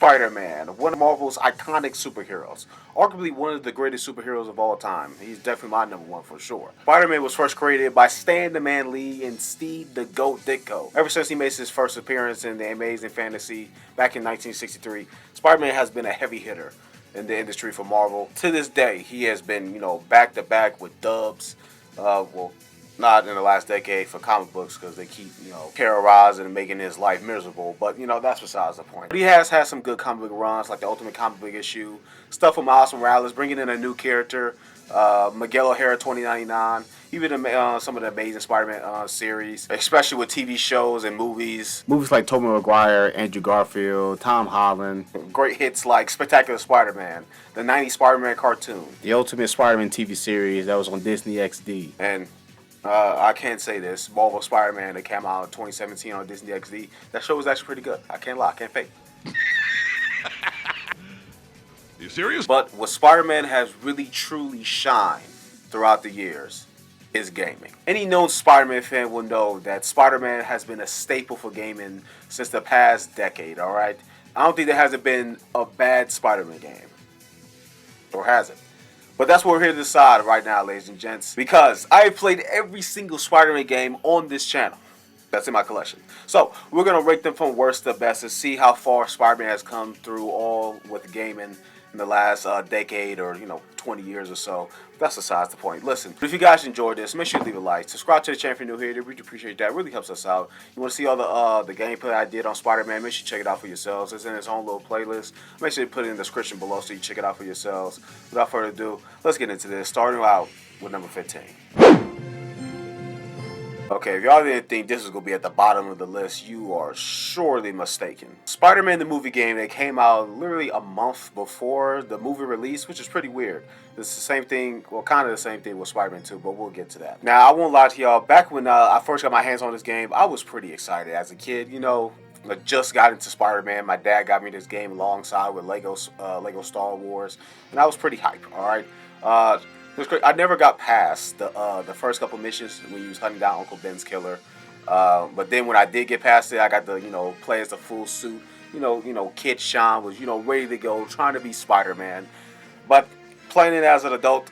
Spider-Man, one of Marvel's iconic superheroes. Arguably one of the greatest superheroes of all time. He's definitely my number one for sure. Spider-Man was first created by Stan the Man Lee and Steve the Goat Ditko. Ever since he made his first appearance in the Amazing Fantasy back in 1963, Spider-Man has been a heavy hitter in the industry for Marvel. To this day, he has been, back to back with dubs. Not in the last decade for comic books because they keep, terrorizing and making his life miserable. But, that's besides the point. But he has had some good comic book runs, like the Ultimate Comic Book issue, stuff from Miles Morales, bringing in a new character, Miguel O'Hara 2099, even some of the Amazing Spider-Man series, especially with TV shows and movies. Movies like Tobey Maguire, Andrew Garfield, Tom Holland. Great hits like Spectacular Spider-Man, the 90s Spider-Man cartoon, the Ultimate Spider-Man TV series that was on Disney XD. And I can't say this, Marvel Spider-Man that came out in 2017 on Disney XD, that show was actually pretty good. I can't lie, I can't fake. You serious? But what Spider-Man has really truly shined throughout the years is gaming. Any known Spider-Man fan will know that Spider-Man has been a staple for gaming since the past decade, alright? I don't think there hasn't been a bad Spider-Man game. Or has it? But that's what we're here to decide right now, ladies and gents, because I have played every single Spider-Man game on this channel that's in my collection. So we're going to rate them from worst to best to see how far Spider-Man has come through all with gaming in the last decade or, 20 years or so. That's besides the point. Listen, if you guys enjoyed this, make sure you leave a like. Subscribe to the channel if you're new here. We'd appreciate that. It really helps us out. You want to see all the gameplay I did on Spider-Man, make sure you check it out for yourselves. It's in its own little playlist. Make sure you put it in the description below so you check it out for yourselves. Without further ado, let's get into this. Starting out with number 15. Okay, if y'all didn't think this was going to be at the bottom of the list, you are surely mistaken. Spider-Man the movie game that came out literally a month before the movie release, which is pretty weird. It's the same thing, well, kind of the same thing with Spider-Man 2, but we'll get to that. Now, I won't lie to y'all, back when I first got my hands on this game, I was pretty excited as a kid, I just got into Spider-Man. My dad got me this game alongside with Lego Star Wars, and I was pretty hyped, alright? It was great. I never got past the first couple missions when you was hunting down Uncle Ben's killer. But then when I did get past it, I got to, play as the full suit. Kid Sean was, ready to go, trying to be Spider-Man. But playing it as an adult,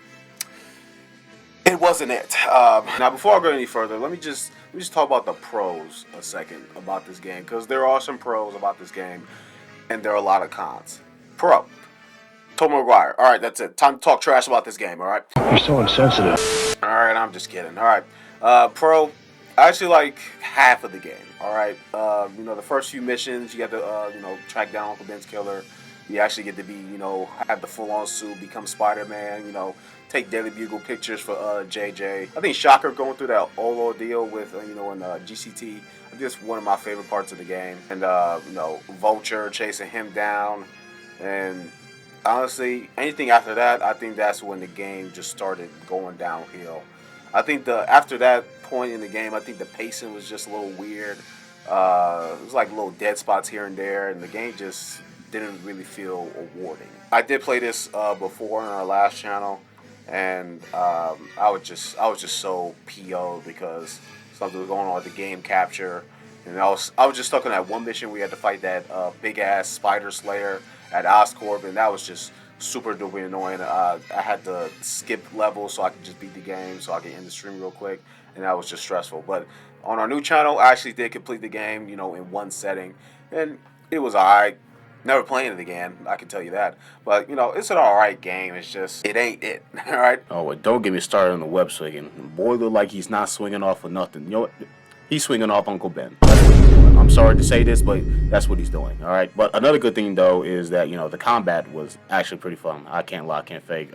it wasn't it. Now, before I go any further, let me just talk about the pros a second about this game, because there are some pros about this game, and there are a lot of cons. Pro. Tobey Maguire. Alright, that's it. Time to talk trash about this game, alright? You're so insensitive. Alright, I'm just kidding. Alright. Pro, I actually like half of the game, alright? The first few missions, you get to, track down Uncle Ben's killer. You actually get to be, have the full-on suit, become Spider-Man, take Daily Bugle pictures for JJ. I think Shocker going through that whole ordeal with, in GCT. I think it's one of my favorite parts of the game. And, Vulture chasing him down. And honestly, anything after that, I think that's when the game just started going downhill. I think after that point in the game, I think the pacing was just a little weird. It was like little dead spots here and there, and the game just didn't really feel rewarding. I did play this before on our last channel, and I was just so PO'd because something was going on with the game capture, and I was just stuck on that one mission where we had to fight that big ass spider slayer at Oscorp, and that was just super duper annoying. I had to skip levels so I could just beat the game so I could end the stream real quick, and that was just stressful. But on our new channel, I actually did complete the game, in one setting, and it was alright. Never playing it again, I can tell you that. But, it's an alright game. It's just, it ain't it, alright? Oh, well, don't get me started on the web swinging. Boy look like he's not swinging off of nothing. You know what? He's swinging off Uncle Ben. That's what he's doing. I'm sorry to say this, but that's what he's doing, alright? But another good thing, though, is that, the combat was actually pretty fun. I can't lie, I can't fake.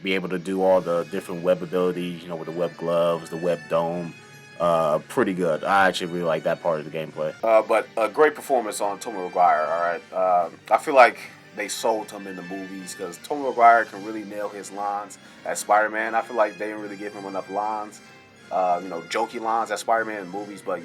Be able to do all the different web abilities, with the web gloves, the web dome. Pretty good. I actually really like that part of the gameplay. But a great performance on Tobey Maguire, alright? I feel like they sold him in the movies because Tobey Maguire can really nail his lines as Spider-Man. I feel like they didn't really give him enough lines. Jokey lines as Spider-Man in movies, but,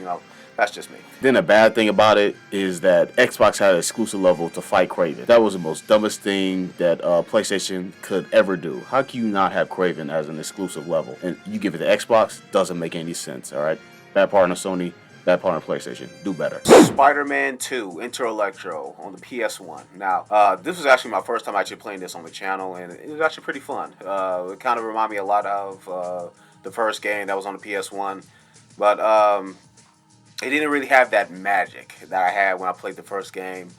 that's just me. Then the bad thing about it is that Xbox had an exclusive level to fight Kraven. That was the most dumbest thing that PlayStation could ever do. How can you not have Kraven as an exclusive level? And you give it to Xbox, doesn't make any sense, alright? Bad partner Sony, that part on PlayStation. Do better. Spider-Man 2 Enter Electro on the PS1. Now, this was actually my first time actually playing this on the channel, and it was actually pretty fun. It kind of reminded me a lot of the first game that was on the PS1, but it didn't really have that magic that I had when I played the first game.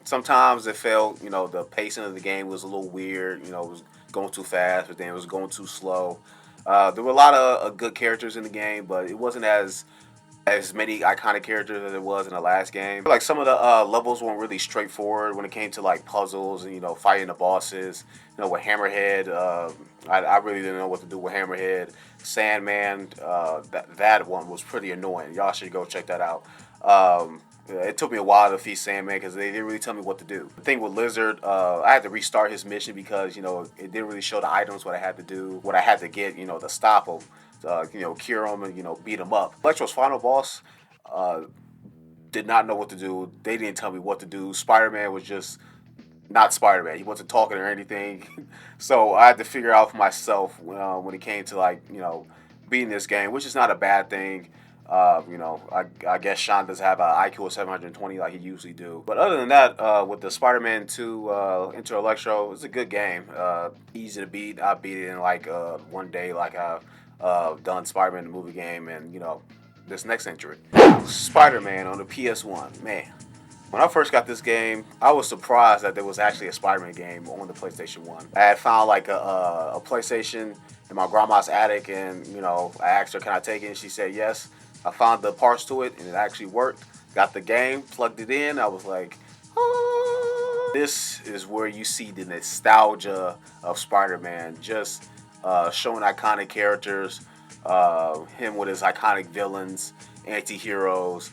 Sometimes it felt, the pacing of the game was a little weird. It was going too fast, but then it was going too slow. There were a lot of good characters in the game, but it wasn't as many iconic characters as it was in the last game. Like some of the levels weren't really straightforward when it came to like puzzles and fighting the bosses. With Hammerhead, I really didn't know what to do with Hammerhead. Sandman, that one was pretty annoying. Y'all should go check that out. It took me a while to defeat Sandman because they didn't really tell me what to do. The thing with Lizard, I had to restart his mission because it didn't really show the items, what I had to do, what I had to get, to stop him. Cure him and beat him up. Electro's final boss did not know what to do. They didn't tell me what to do. Spider-Man was just not Spider-Man. He wasn't talking or anything. So I had to figure out for myself when it came to beating this game, which is not a bad thing. I guess Sean does have an IQ of 720 like he usually do. But other than that, with the Spider-Man 2 Enter Electro, it's a good game. Easy to beat. I beat it in one day, like I've done Spider-Man the movie game, and this next entry, Spider-Man on the PS1. Man, when I first got this game, I was surprised that there was actually a Spider-Man game on the PlayStation 1. I had found a PlayStation in my grandma's attic, and I asked her, "Can I take it?" And she said yes. I found the parts to it, and it actually worked. Got the game, plugged it in. I was like, oh. This is where you see the nostalgia of Spider-Man, just showing iconic characters, him with his iconic villains, anti-heroes.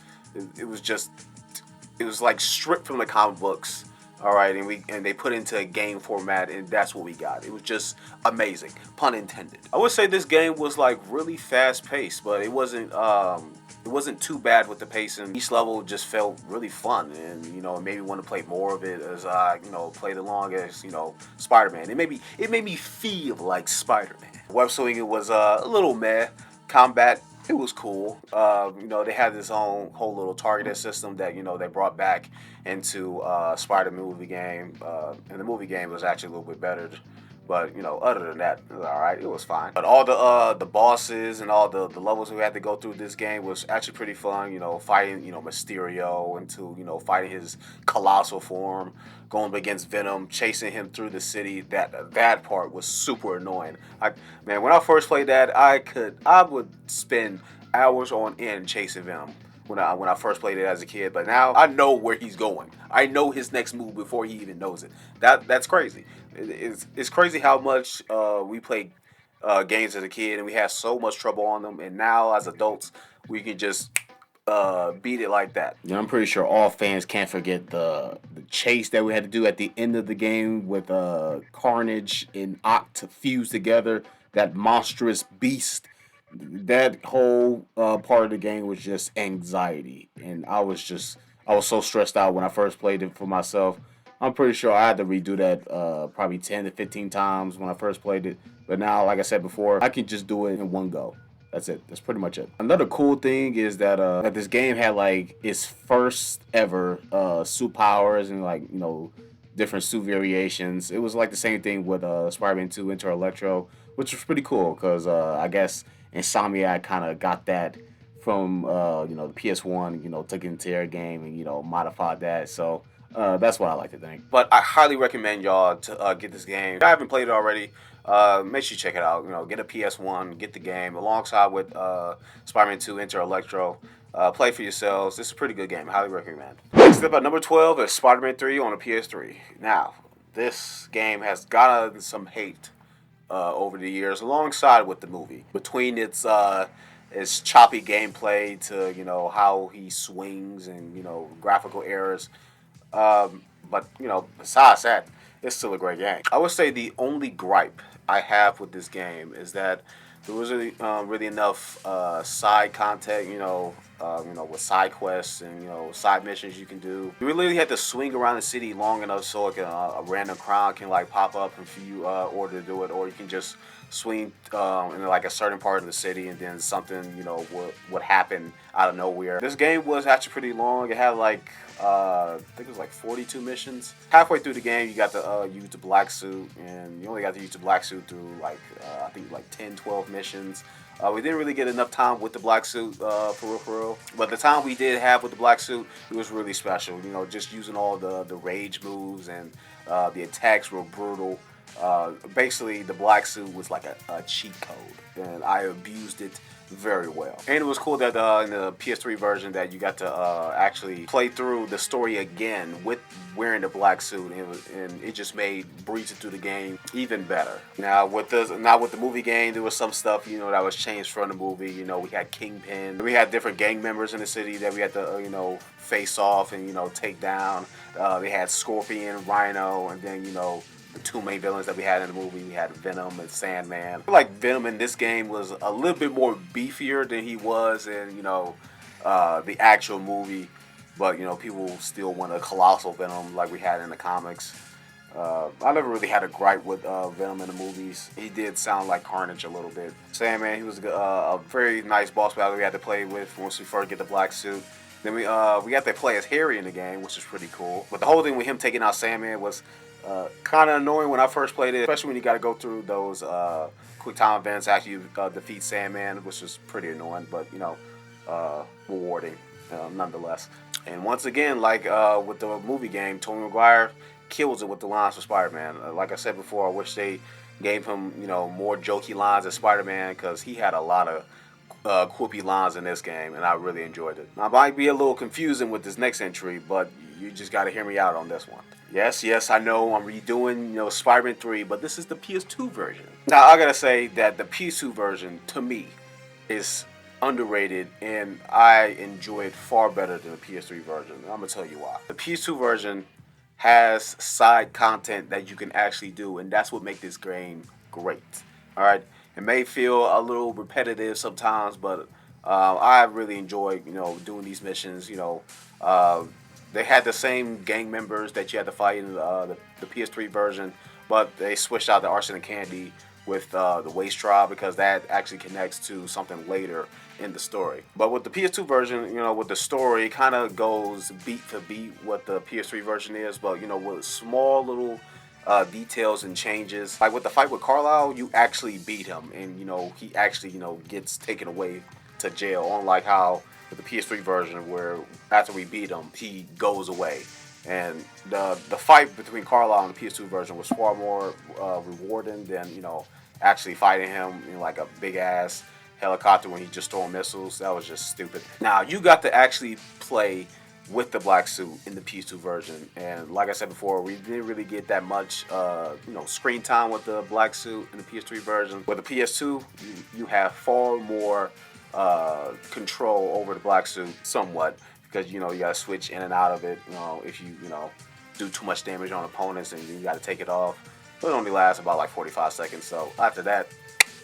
It was like stripped from the comic books, all right, and they put it into a game format, and that's what we got. It was just amazing, pun intended. I would say this game was really fast paced, but it wasn't too bad with the pacing. Each level just felt really fun, and it made me want to play more of it as I played along as Spider-Man. It made me feel like Spider-Man. Web swinging was a little meh. Combat, it was cool. They had this whole little targeted system that they brought back into Spider movie game. And the movie game was actually a little bit better. But other than that, it was all right. It was fine. But all the bosses and all the levels we had to go through this game was actually pretty fun. Fighting Mysterio into fighting his colossal form, going against Venom, chasing him through the city. That part was super annoying. Man, when I first played that, I would spend hours on end chasing Venom when I first played it as a kid. But now I know where he's going. I know his next move before he even knows it. That's crazy. It's crazy how much we played games as a kid and we had so much trouble on them, and now as adults we can just beat it like that. I'm pretty sure all fans can't forget the chase that we had to do at the end of the game with Carnage and Oct fused together. That monstrous beast. That whole part of the game was just anxiety, and I was so stressed out when I first played it for myself. I'm pretty sure I had to redo that probably 10 to 15 times when I first played it. But now, like I said before, I can just do it in one go. That's it. That's pretty much it. Another cool thing is that this game had its first ever suit powers and different suit variations. It was the same thing with Spider-Man 2 Enter Electro, which was pretty cool because I guess Insomniac kind of got that from the PS1. Took it into their game and modified that. So. That's what I like to think. But I highly recommend y'all to get this game. If you haven't played it already, make sure you check it out. Get a PS1, get the game alongside with Spider-Man 2 Enter Electro. Play for yourselves. This is a pretty good game. Highly recommend. Next up at number 12 is Spider-Man 3 on the PS3. Now, this game has gotten some hate over the years alongside with the movie. Between its choppy gameplay to, how he swings and, graphical errors. But besides that, it's still a great game. I would say the only gripe I have with this game is that there wasn't really enough side content, with side quests and side missions you can do. You really had to swing around the city long enough so a random crown can like pop up if you order to do it, or you can just swing in like a certain part of the city and then something would happen out of nowhere. This game was actually pretty long. It had like I think it was like 42 missions. Halfway through the game, you got to use the black suit, and you only got to use the black suit through like I think like 10, 12 missions. We didn't really get enough time with the black suit for real. But the time we did have with the black suit, it was really special. Just using all the rage moves, and the attacks were brutal. Basically, the black suit was like a cheat code, and I abused it very well. And it was cool that in the PS3 version that you got to actually play through the story again with wearing the black suit, and it just made breezing through the game even better. Now with the movie game, there was some stuff that was changed from the movie. We had Kingpin, we had different gang members in the city that we had to face off and take down. They had Scorpion, Rhino, and then the two main villains that we had in the movie. We had Venom and Sandman. I feel like Venom in this game was a little bit more beefier than he was in the actual movie, but people still want a colossal Venom like we had in the comics. I never really had a gripe with Venom in the movies. He did sound like Carnage a little bit. Sandman, he was a very nice boss battle we had to play with once we first get the black suit. Then we got to play as Harry in the game, which is pretty cool. But the whole thing with him taking out Sandman was kind of annoying when I first played it, especially when you got to go through those quick time events after you defeat Sandman, which was pretty annoying, but rewarding nonetheless. And once again, like with the movie game, Tobey Maguire kills it with the lines for Spider-Man. Like I said before, I wish they gave him more jokey lines as Spider-Man, because he had a lot of quippy lines in this game, and I really enjoyed it. I might be a little confusing with this next entry, but you just got to hear me out on this one. Yes, I know I'm redoing, Spider-Man 3, but this is the PS2 version. Now, I gotta say that the PS2 version, to me, is underrated, and I enjoy it far better than the PS3 version. I'm gonna tell you why. The PS2 version has side content that you can actually do, and that's what makes this game great. All right, it may feel a little repetitive sometimes, but I really enjoy, doing these missions. They had the same gang members that you had to fight in the PS3 version, but they switched out the arson and candy with the waste trial, because that actually connects to something later in the story. But with the PS2 version, with the story, it kind of goes beat for beat what the PS3 version is, but with small little details and changes. Like with the fight with Carlisle, you actually beat him, and he actually gets taken away to jail, unlike how with the PS3 version, where after we beat him, he goes away. And the fight between Carlisle and the PS2 version was far more rewarding than actually fighting him in like a big ass helicopter when he just throwing missiles. That was just stupid. Now you got to actually play with the black suit in the PS2 version, and like I said before, we didn't really get that much screen time with the black suit in the PS3 version. With the PS2, you have far more control over the black suit, somewhat, because you gotta switch in and out of it. If you do too much damage on opponents, and you gotta take it off. But it only lasts about like 45 seconds. So after that,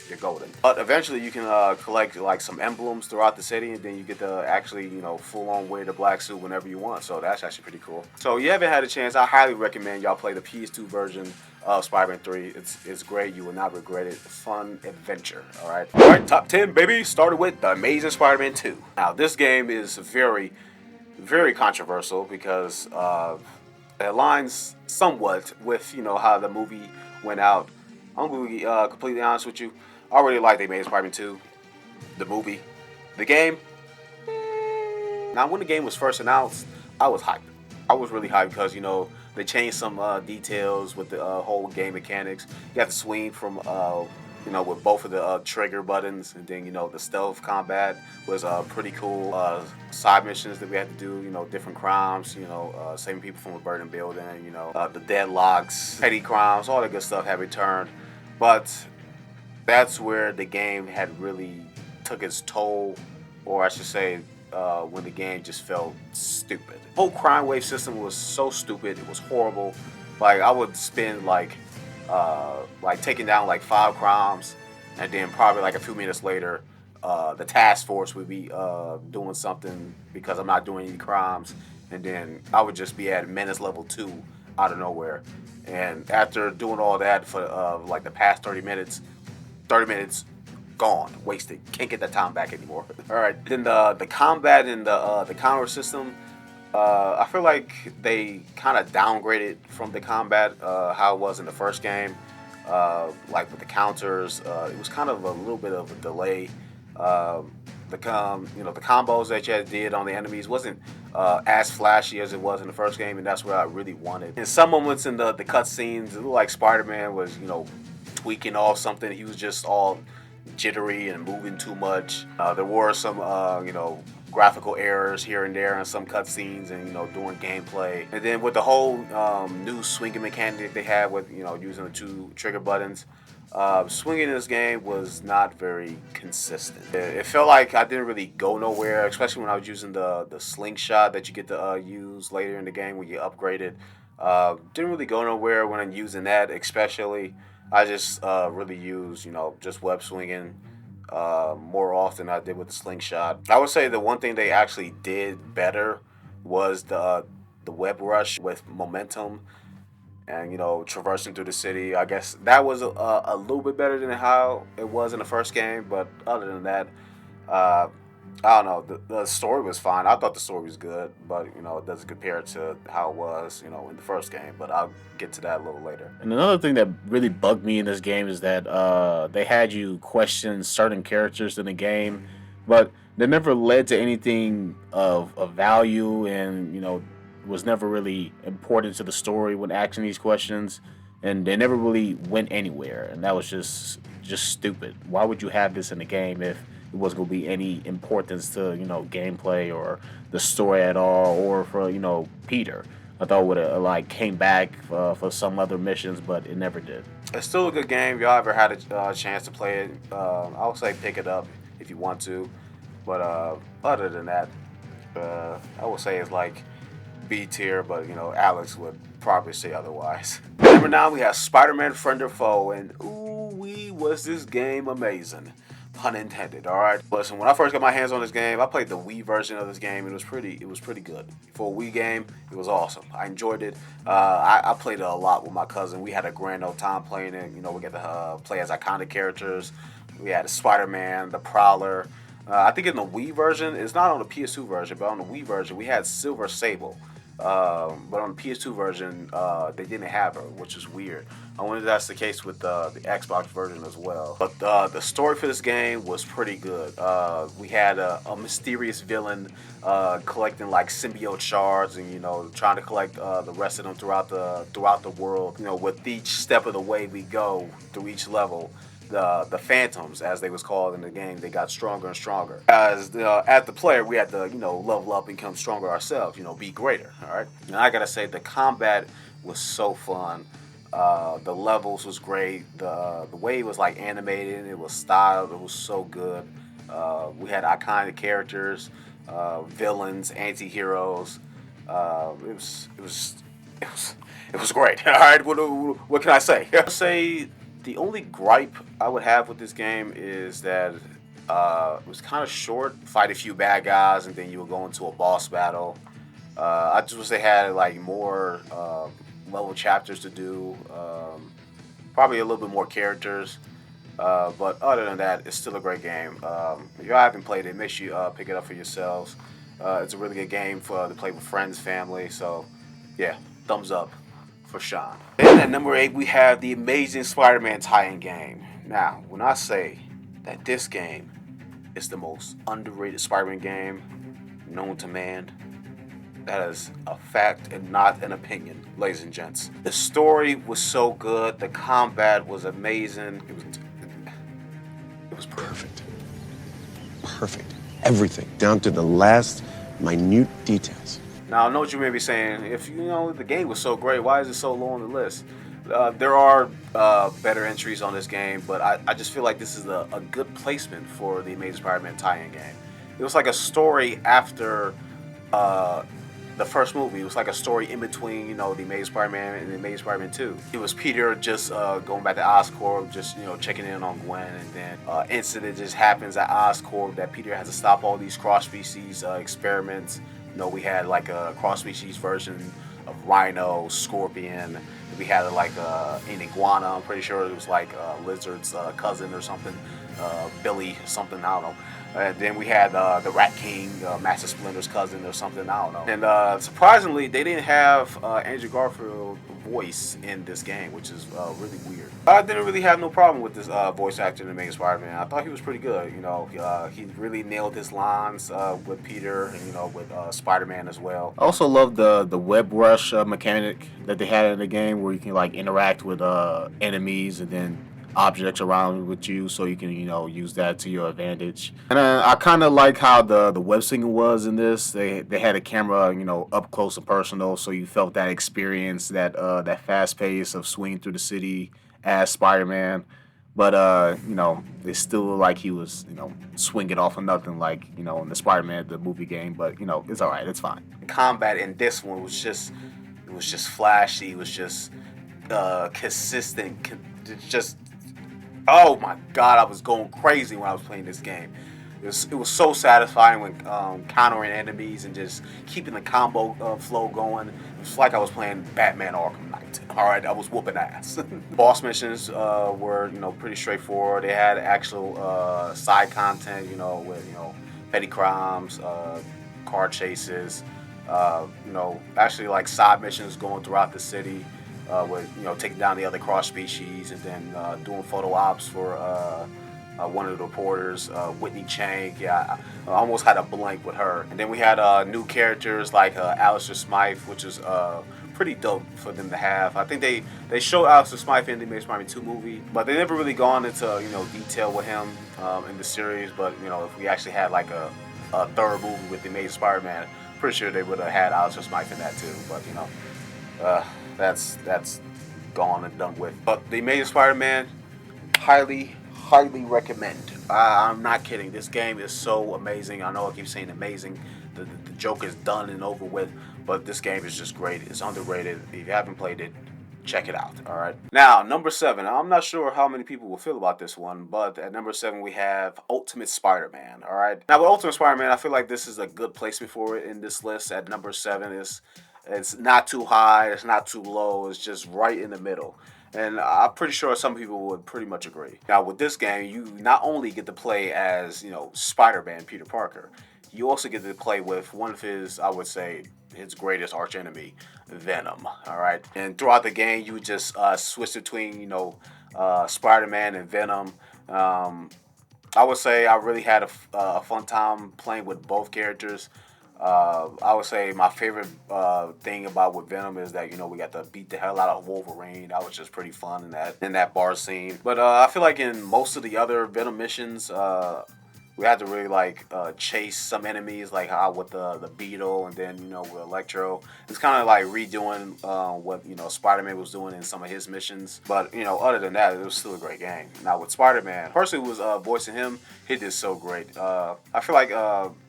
you're golden. But eventually, you can collect like some emblems throughout the city, and then you get to actually full on wear the black suit whenever you want. So that's actually pretty cool. So if you haven't had a chance, I highly recommend y'all play the PS2 version of Spider-Man 3. It's great. You will not regret it. Fun adventure. All right, top 10, baby. Started with The Amazing Spider-Man 2. Now, this game is very, very controversial because it aligns somewhat with how the movie went out. I'm going to be completely honest with you. I already like The Amazing Spider-Man 2, the movie. The game, now when the game was first announced, I was hyped. I was really hyped because, they changed some details with the whole game mechanics. You got to swing from, with both of the trigger buttons, and then, the stealth combat was pretty cool. Side missions that we had to do, different crimes, saving people from a burning building, the deadlocks, petty crimes, all that good stuff had returned. But that's where the game had really took its toll, or I should say, when the game just felt stupid. The whole crime wave system was so stupid. It was horrible. Like I would spend like taking down like 5 crimes, and then probably like a few minutes later, the task force would be doing something because I'm not doing any crimes, and then I would just be at menace level 2 out of nowhere. And after doing all that for like the past 30 minutes gone, wasted. Can't get that time back anymore. All right, then the combat and the counter system. I feel like they kind of downgraded from the combat how it was in the first game. Like with the counters, it was kind of a little bit of a delay. The combos that you did on the enemies wasn't as flashy as it was in the first game, and that's what I really wanted. In some moments in the cutscenes, it looked like Spider-Man was tweaking off something. He was just all jittery and moving too much. There were some graphical errors here and there in some cutscenes and doing gameplay. And then with the whole new swinging mechanic they had with using the 2 trigger buttons, swinging in this game was not very consistent. It felt like I didn't really go nowhere, especially when I was using the slingshot that you get to use later in the game when you upgrade it. Didn't really go nowhere when I'm using that, especially. I just really use just web swinging more often than I did with the slingshot. I would say the one thing they actually did better was the web rush with momentum and traversing through the city. I guess that was a little bit better than how it was in the first game, but other than that, I don't know. The story was fine. I thought the story was good, but it doesn't compare to how it was in the first game. But I'll get to that a little later. And another thing that really bugged me in this game is that they had you question certain characters in the game, but they never led to anything of value, and was never really important to the story when asking these questions, and they never really went anywhere, and that was just stupid. Why would you have this in the game if it wasn't going to be any importance to gameplay or the story at all, or for Peter? I thought it would have came back for some other missions, but it never did. It's still a good game. If y'all ever had a chance to play it, I would say pick it up if you want to. But other than that, I would say it's like B tier, but Alex would probably say otherwise. Number 9, we have Spider-Man Friend or Foe, and ooh-wee, was this game amazing. Pun intended. All right. Listen, when I first got my hands on this game, I played the Wii version of this game. It was pretty good. For a Wii game, it was awesome. I enjoyed it. I played it a lot with my cousin. We had a grand old time playing it. We get to play as iconic characters. We had Spider-Man, the Prowler. I think in the Wii version, it's not on the PS2 version, but on the Wii version, we had Silver Sable. But on the PS2 version, they didn't have her, which is weird. I wonder if that's the case with the Xbox version as well. But the story for this game was pretty good. We had a mysterious villain collecting symbiote shards and trying to collect the rest of them throughout the world. With each step of the way we go through each level, the phantoms, as they was called in the game, they got stronger and stronger. As the player, we had to level up and become stronger ourselves, be greater. All right. And I gotta say, the combat was so fun. The levels was great. The way it was animated, it was styled. It was so good. We had iconic characters, villains, anti-heroes. It was great. All right. What can I say? I'd say the only gripe I would have with this game is that it was kind of short. Fight a few bad guys and then you would go into a boss battle. I just wish they had more level chapters to do. Probably a little bit more characters. But other than that, it's still a great game. If you haven't played it, make sure you pick it up for yourselves. It's a really good game to play with friends, family. So yeah, thumbs up for Sean. And at number 8, we have the Amazing Spider-Man tie-in game. Now, when I say that this game is the most underrated Spider-Man game known to man, that is a fact and not an opinion, ladies and gents. The story was so good. The combat was amazing. It was perfect. Perfect. Everything, down to the last minute details. Now, I know what you may be saying. If the game was so great, why is it so low on the list? There are better entries on this game, but I just feel like this is a good placement for the Amazing Spider-Man tie-in game. It was like a story after the the first movie. It was like a story in between, you know, the Amazing Spider-Man and the Amazing Spider-Man 2. It was Peter just going back to Oscorp, just, you know, checking in on Gwen, and then incident just happens at Oscorp that Peter has to stop all these cross-species experiments. You know, we had like a cross-species version of Rhino, Scorpion. We had like an iguana. I'm pretty sure it was like Lizard's cousin or something, Billy something, I don't know. And then we had the Rat King, Master Splinter's cousin or something, I don't know. And surprisingly, they didn't have Andrew Garfield's voice in this game, which is really weird. I didn't really have no problem with this voice actor in the Amazing Spider-Man. I thought he was pretty good. You know, he really nailed his lines with Peter and, you know, with Spider-Man as well. I also love the web rush mechanic that they had in the game, where you can like interact with enemies and then objects around with you, so you can, you know, use that to your advantage. And I kind of like how the web singing was in this. They had a camera, you know, up close and personal, so you felt that experience, that that fast pace of swinging through the city as Spider-Man. But you know, it still looked like he was, you know, swinging off of nothing, like, you know, in the Spider-Man the movie game. But you know, it's all right, it's fine. Combat in this one was just, it was just flashy. It was just consistent. Just, oh my God, I was going crazy when I was playing this game. It was so satisfying when countering enemies and just keeping the combo flow going. It was like I was playing Batman Arkham Knight. All right, I was whooping ass. Boss missions were, you know, pretty straightforward. They had actual side content, you know, with, you know, petty crimes, car chases, you know, actually like side missions going throughout the city. With, you know, taking down the other cross species, and then doing photo ops for one of the reporters, Whitney Chang. Yeah, I almost had a blank with her. And then we had new characters like Alistair Smythe, which is pretty dope for them to have. I think they showed Alistair Smythe in the Amazing Spider-Man 2 movie, but they never really gone into, you know, detail with him in the series. But, you know, if we actually had like a third movie with the Amazing Spider-Man, pretty sure they would have had Alistair Smythe in that too. But, you know, that's gone and done with. But the Amazing Spider-Man, highly recommend. I'm not kidding. This game is so amazing. I know I keep saying amazing. The joke is done and over with, but this game is just great. It's underrated. If you haven't played it, check it out. All right. Now, number 7. I'm not sure how many people will feel about this one, but at number 7 we have Ultimate Spider-Man. All right. Now, with Ultimate Spider-Man, I feel like this is a good placement for it in this list. At number 7 is, it's not too high, it's not too low, it's just right in the middle. And I'm pretty sure some people would pretty much agree. Now, with this game, you not only get to play as, you know, Spider-Man, Peter Parker, you also get to play with one of his, I would say, his greatest archenemy, Venom. All right. And throughout the game, you would just switch between, you know, Spider-Man and Venom. I would say I really had a fun time playing with both characters. I would say my favorite thing about with Venom is that, you know, we got to beat the hell out of Wolverine. That was just pretty fun in that bar scene. But I feel like in most of the other Venom missions, we had to really like chase some enemies, like how with the Beetle, and then, you know, with Electro. It's kind of like redoing what, you know, Spider-Man was doing in some of his missions. But, you know, other than that, it was still a great game. Now with Spider-Man, the person who was voicing him, he did so great. I feel like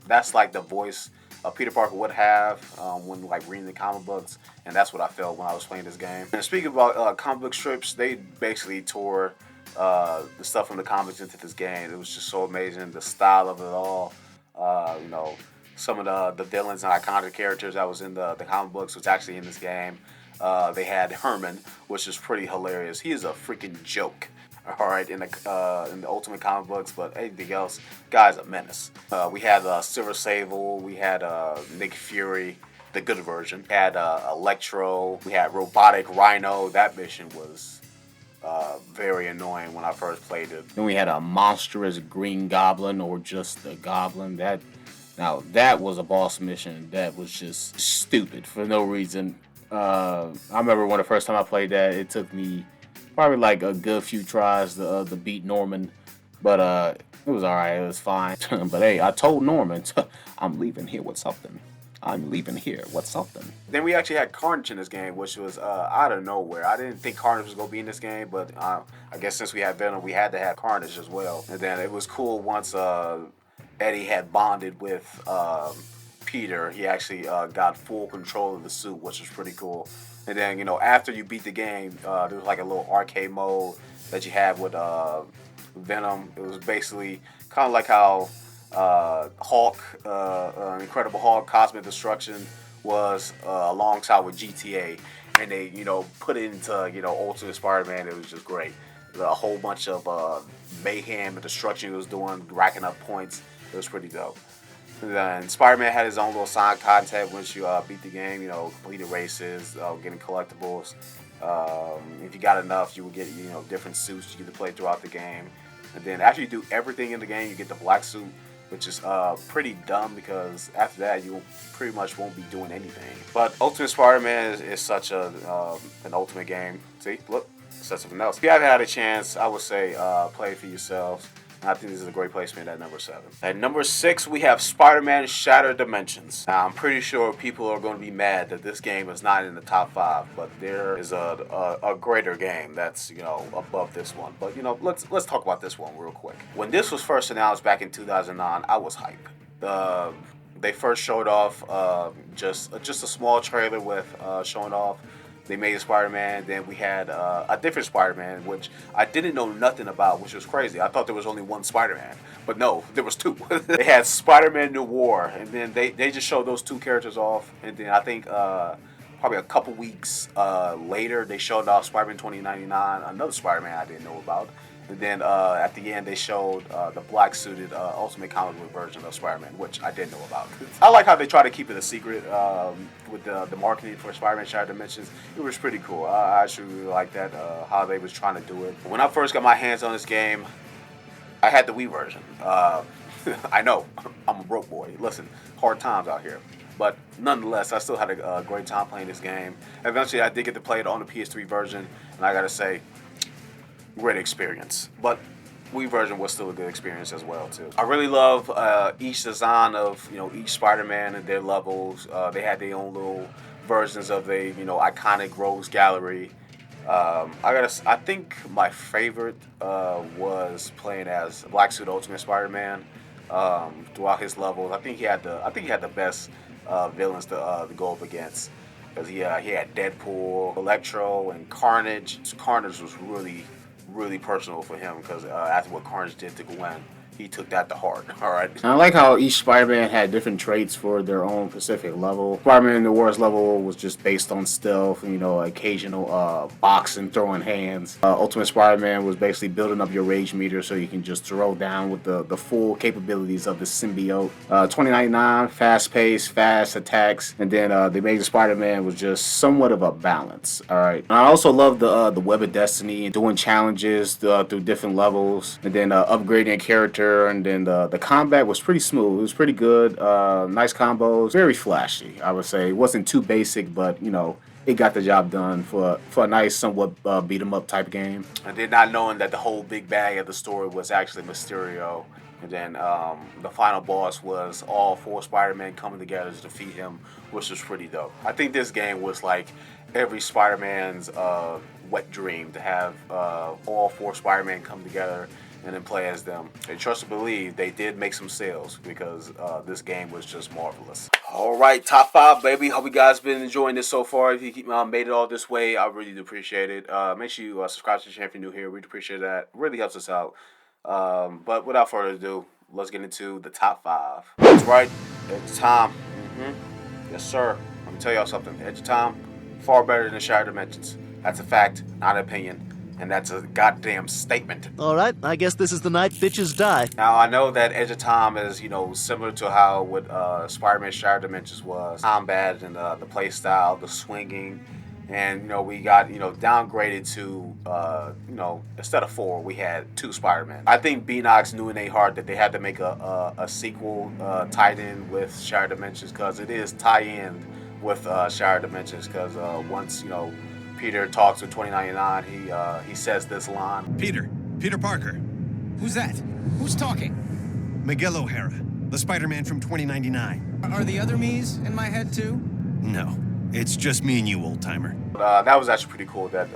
that's like the voice Peter Parker would have when like reading the comic books, and that's what I felt when I was playing this game. And speaking about comic book strips, they basically tore the stuff from the comics into this game. It was just so amazing, the style of it all. You know, some of the villains and iconic characters that was in the comic books was actually in this game. They had Herman, which is pretty hilarious. He is a freaking joke. All right, in the Ultimate comic books, but anything else, guy's a menace. We had Silver Sable, we had Nick Fury, the good version. We had Electro, we had Robotic Rhino. That mission was very annoying when I first played it. Then we had a monstrous Green Goblin, or just the Goblin. That was a boss mission that was just stupid for no reason. I remember when the first time I played that, it took me probably like a good few tries to beat Norman, but it was alright, it was fine. But hey, I told Norman, I'm leaving here with something. I'm leaving here with something. Then we actually had Carnage in this game, which was out of nowhere. I didn't think Carnage was going to be in this game, but I guess since we had Venom, we had to have Carnage as well. And then it was cool once Eddie had bonded with Peter, he actually got full control of the suit, which was pretty cool. And then, you know, after you beat the game, there was like a little arcade mode that you had with Venom. It was basically kind of like how Hulk, Incredible Hulk, Cosmic Destruction was alongside with GTA. And they, you know, put it into, you know, Ultimate Spider-Man. It was just great. A whole bunch of mayhem and destruction he was doing, racking up points. It was pretty dope. And then Spider-Man had his own little side content once you beat the game. You know, completed races, getting collectibles. If you got enough, you would get, you know, different suits you get to play throughout the game. And then after you do everything in the game, you get the black suit, which is pretty dumb because after that you pretty much won't be doing anything. But Ultimate Spider-Man is such an ultimate game. See, look, says something else. If you haven't had a chance, I would say play it for yourselves. And I think this is a great placement at number 7. At number 6, we have Spider-Man Shattered Dimensions. Now, I'm pretty sure people are going to be mad that this game is not in the top 5, but there is a greater game that's, you know, above this one. But, you know, let's talk about this one real quick. When this was first announced back in 2009, I was hype. They first showed off just a small trailer with showing off. They made Spider-Man, then we had a different Spider-Man, which I didn't know nothing about, which was crazy. I thought there was only one Spider-Man, but no, there was 2. They had Spider-Man New War, and then they just showed those 2 characters off, and then I think probably a couple weeks later, they showed off Spider-Man 2099, another Spider-Man I didn't know about. And then at the end, they showed the black-suited Ultimate Comic Book version of Spider-Man, which I didn't know about. I like how they try to keep it a secret with the marketing for Spider-Man Shattered Dimensions. It was pretty cool. I actually really like that, how they was trying to do it. When I first got my hands on this game, I had the Wii version. I know, I'm a broke boy. Listen, hard times out here. But nonetheless, I still had a great time playing this game. Eventually, I did get to play it on the PS3 version, and I gotta say, great experience. But Wii version was still a good experience as well too. I really love each design of, you know, each Spider-Man and their levels. They had their own little versions of the, you know, iconic Rogues Gallery. I think my favorite was playing as Black Suit Ultimate Spider-Man throughout his levels. I think he had the best villains to go up against. Because he had Deadpool, Electro, and Carnage. So Carnage was really personal for him because after what Carnage did to Gwen, he took that to heart. All right. And I like how each Spider-Man had different traits for their own specific level. Spider-Man in the Wars level was just based on stealth and, you know, occasional boxing, throwing hands. Ultimate Spider-Man was basically building up your rage meter so you can just throw down with the full capabilities of the symbiote. 2099, fast-paced, fast attacks, and then the Amazing Spider-Man was just somewhat of a balance. All right. And I also love the Web of Destiny and doing challenges through different levels, and then upgrading a character. And then the combat was pretty smooth. It was pretty good. Nice combos. Very flashy, I would say. It wasn't too basic, but, you know, it got the job done for a nice, somewhat beat 'em up type game. And then not knowing that the whole big bag of the story was actually Mysterio. And then the final boss was all 4 Spider-Man coming together to defeat him, which was pretty dope. I think this game was like every Spider-Man's wet dream, to have all 4 Spider-Man come together and then play as them. And trust and believe, they did make some sales because this game was just marvelous. All right, top 5, baby. Hope you guys been enjoying this so far. If you made it all this way, I really do appreciate it. Make sure you subscribe to the channel if you're new here. We'd appreciate that. It really helps us out. But without further ado, let's get into the top 5. That's right, Edge of Time. Yes, sir. Let me tell y'all something. Edge of Time, far better than Shattered Dimensions. That's a fact, not an opinion. And that's a goddamn statement. All right, I guess this is the night bitches die. Now, I know that Edge of Time is, you know, similar to how what Spider-Man Shattered Dimensions was. Combat and the play style, the swinging. And, you know, we got, you know, downgraded to, you know, instead of 4, we had 2 Spider-Man. I think Beanox knew in their heart that they had to make a sequel tied in with Shattered Dimensions, because it is tie-in with Shattered Dimensions, because once, you know, Peter talks with 2099, he says this line. Peter Parker. Who's that? Who's talking? Miguel O'Hara, the Spider-Man from 2099. Are the other me's in my head too? No, It's just me and you, old timer. That was actually pretty cool that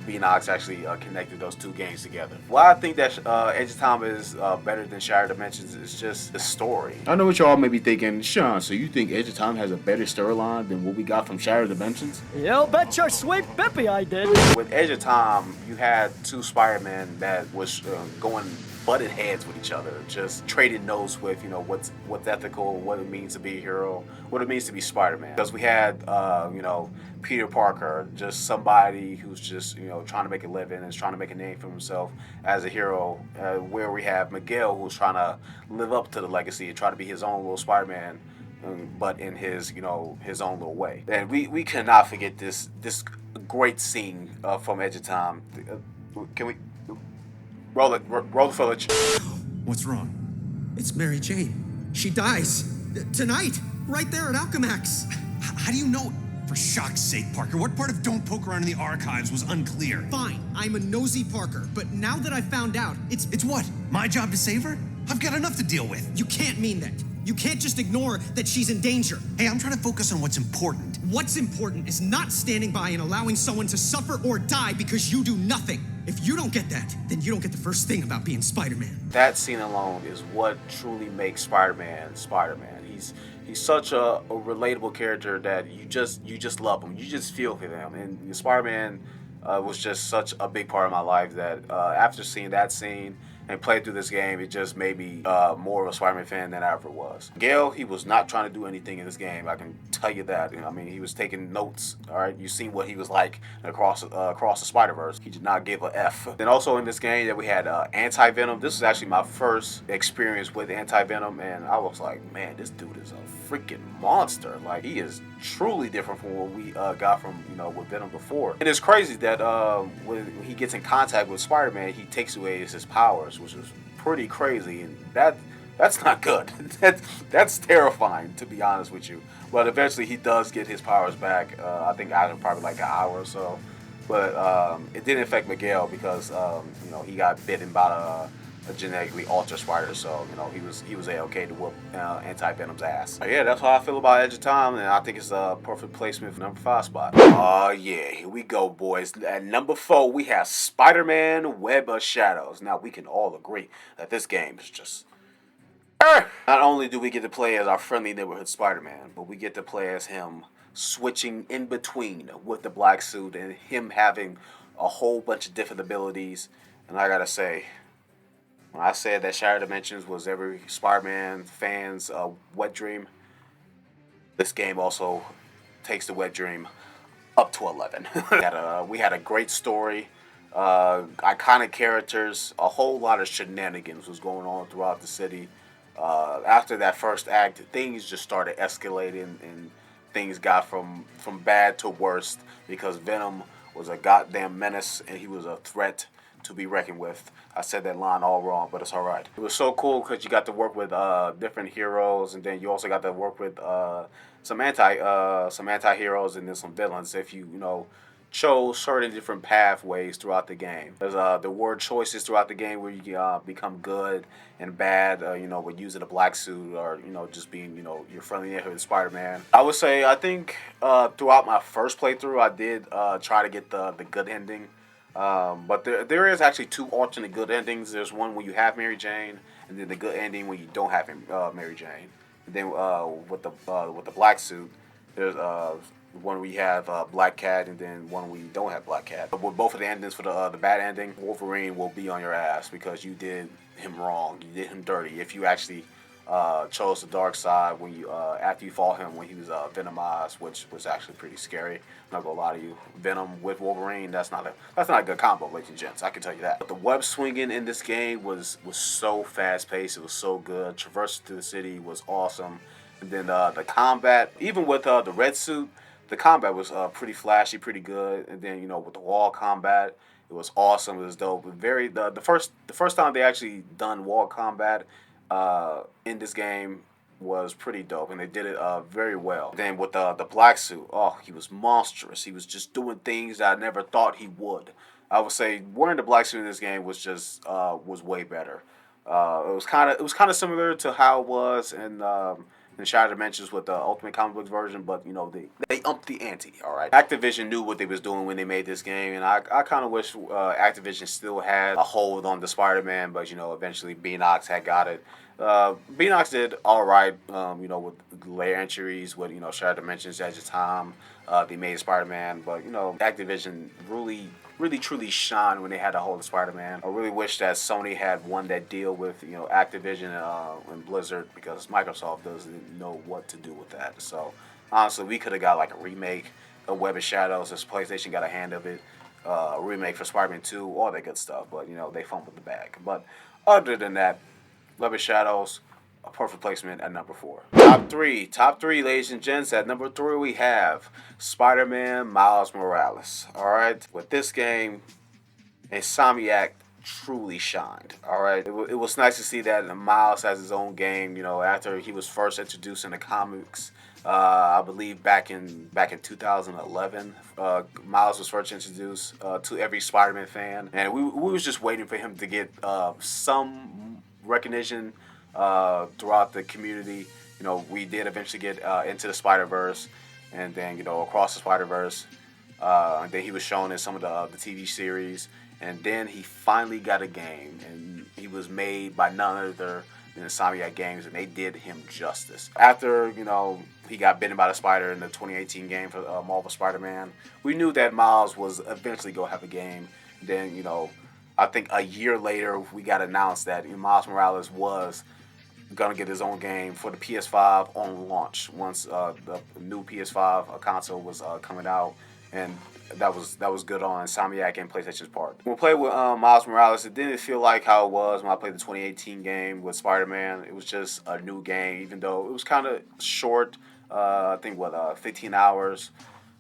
Beanox actually connected those two games together. Why I think that Edge of Time is better than Shattered Dimensions is just the story. I know what y'all may be thinking, Sean, so you think Edge of Time has a better storyline than what we got from Shattered Dimensions? You bet your sweet bippy I did. With Edge of Time, you had two Spider-Men that was going butted heads with each other, just trading notes with, you know, what's ethical, what it means to be a hero, what it means to be Spider-Man. Because we had, you know, Peter Parker, just somebody who's just, you know, trying to make a living and is trying to make a name for himself as a hero. Where we have Miguel, who's trying to live up to the legacy and try to be his own little Spider-Man, but in his, you know, his own little way. And we cannot forget this great scene from Edge of Time. Can we roll the footage? What's wrong? It's Mary Jane. She dies. Tonight. Right there at Alchemax. How do you know? For shock's sake, Parker, what part of don't poke around in the archives was unclear? Fine, I'm a nosy Parker, but now that I found out, it's what? My job to save her? I've got enough to deal with. You can't mean that. You can't just ignore that she's in danger. Hey, I'm trying to focus on what's important. What's important is not standing by and allowing someone to suffer or die because you do nothing. If you don't get that, then you don't get the first thing about being Spider-Man. That scene alone is what truly makes Spider-Man Spider-Man. He's such a relatable character that you just love him. You just feel for him. And Spider-Man was just such a big part of my life that after seeing that scene and playing through this game, it just made me more of a Spider-Man fan than I ever was. Gale, he was not trying to do anything in this game. I can tell you that. I mean, he was taking notes. All right, you seen what he was like across the Spider-Verse. He did not give a F. Then also in this game that we had Anti-Venom. This was actually my first experience with Anti-Venom, and I was like, man, this dude is a freaking monster. Like, he is truly different from what we got from, you know, with Venom before. And it's crazy that when he gets in contact with Spider-Man, he takes away his powers, which is pretty crazy, and that's not good. That's terrifying, to be honest with you. But eventually he does get his powers back. I think after probably like an hour or so. But it didn't affect Miguel because you know, he got bitten by a genetically altered spider, so you know, he was okay to whoop Anti-Venom's ass. But yeah, that's how I feel about Edge of Time, and I think it's a perfect placement for number 5 spot. Oh yeah, here we go, boys. At number 4, we have Spider-Man: Web of Shadows. Now we can all agree that this game is just. Not only do we get to play as our friendly neighborhood Spider-Man, but we get to play as him switching in between with the black suit and him having a whole bunch of different abilities. And I gotta say, when I said that Shattered Dimensions was every Spider-Man fan's wet dream, this game also takes the wet dream up to 11. We had a great story, iconic characters, a whole lot of shenanigans was going on throughout the city. After that first act, things just started escalating and things got from bad to worst because Venom was a goddamn menace and he was a threat to be reckoned with. I said that line all wrong, but it's all right. It was so cool because you got to work with different heroes, and then you also got to work with some anti-heroes and then some villains if you know chose certain different pathways throughout the game. There's the word choices throughout the game where you become good and bad, you know, with using a black suit or, you know, just being, you know, your friendly neighborhood Spider-Man. I would say, I think throughout my first playthrough, I did try to get the good ending. But there is actually 2 alternate good endings. There's one where you have Mary Jane, and then the good ending when you don't have Mary Jane. And then with the black suit, there's one where you have Black Cat, and then one where you don't have Black Cat. But with both of the endings for the bad ending, Wolverine will be on your ass because you did him wrong, you did him dirty. If you actually chose the dark side when you after you fought him when he was venomized, which was actually pretty scary. I'm not gonna lie to you. Venom with Wolverine, that's not a good combo, ladies and gents. I can tell you that. But the web swinging in this game was so fast paced. It was so good. Traversing through the city was awesome. And then the combat, even with the red suit, the combat was pretty flashy, pretty good. And then, you know, with the wall combat, it was awesome. It was dope. The first time they actually done wall combat in this game was pretty dope, and they did it very well. Then with the black suit, oh, he was monstrous. He was just doing things that I never thought he would. I would say wearing the black suit in this game was just was way better. It was kind of similar to how it was in in Shattered Dimensions with the Ultimate Comic Books version, but you know they upped the ante. All right, Activision knew what they was doing when they made this game, and I kind of wish Activision still had a hold on the Spider-Man, but you know eventually Beanox had got it. Beanox did all right, you know, with layer entries, with you know Shattered Dimensions at the time. They made Spider-Man, but you know Activision really truly shined when they had a hold of Spider-Man. I really wish that Sony had won that deal with you know Activision and Blizzard, because Microsoft doesn't know what to do with that. So honestly, we could have got like a remake of Web of Shadows if PlayStation got a hand of it, a remake for Spider-Man 2, all that good stuff. But you know they fumbled the bag. But other than that, Web of Shadows, a perfect placement at number 4. Top three, ladies and gents. At number 3, we have Spider-Man Miles Morales. All right, with this game, Insomniac truly shined. All right, it was nice to see that Miles has his own game. You know, after he was first introduced in the comics. I believe back in 2011, Miles was first introduced to every Spider-Man fan, and we was just waiting for him to get some recognition throughout the community. You know, we did eventually get into the Spider-Verse, and then you know Across the Spider-Verse, and then he was shown in some of the TV series, and then he finally got a game, and he was made by none other than Insomniac Games, and they did him justice. After you know he got bitten by the spider in the 2018 game for Marvel Spider-Man, we knew that Miles was eventually going to have a game. Then you know, I think a year later we got announced that Miles Morales was gonna get his own game for the PS5 on launch once the new PS5 console was coming out, and that was good on Insomniac and PlayStation's part. When we played with Miles Morales, it didn't feel like how it was when I played the 2018 game with Spider-Man. It was just a new game, even though it was kind of short. I think 15 hours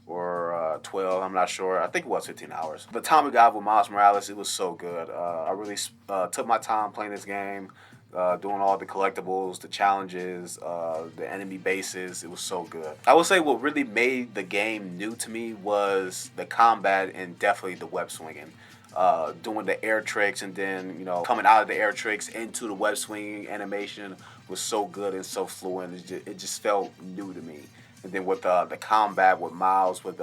or 12, I'm not sure. I think it was 15 hours. The time we got with Miles Morales, it was so good. I really took my time playing this game. Doing all the collectibles, the challenges, the enemy bases. It was so good. I would say what really made the game new to me was the combat and definitely the web swinging. Doing the air tricks and then, you know, coming out of the air tricks into the web swinging animation was so good and so fluent. It just felt new to me. And then with the combat with Miles, with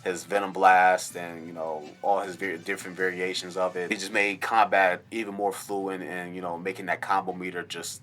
his Venom Blast and, you know, all his different variations of it. It just made combat even more fluent and, you know, making that combo meter just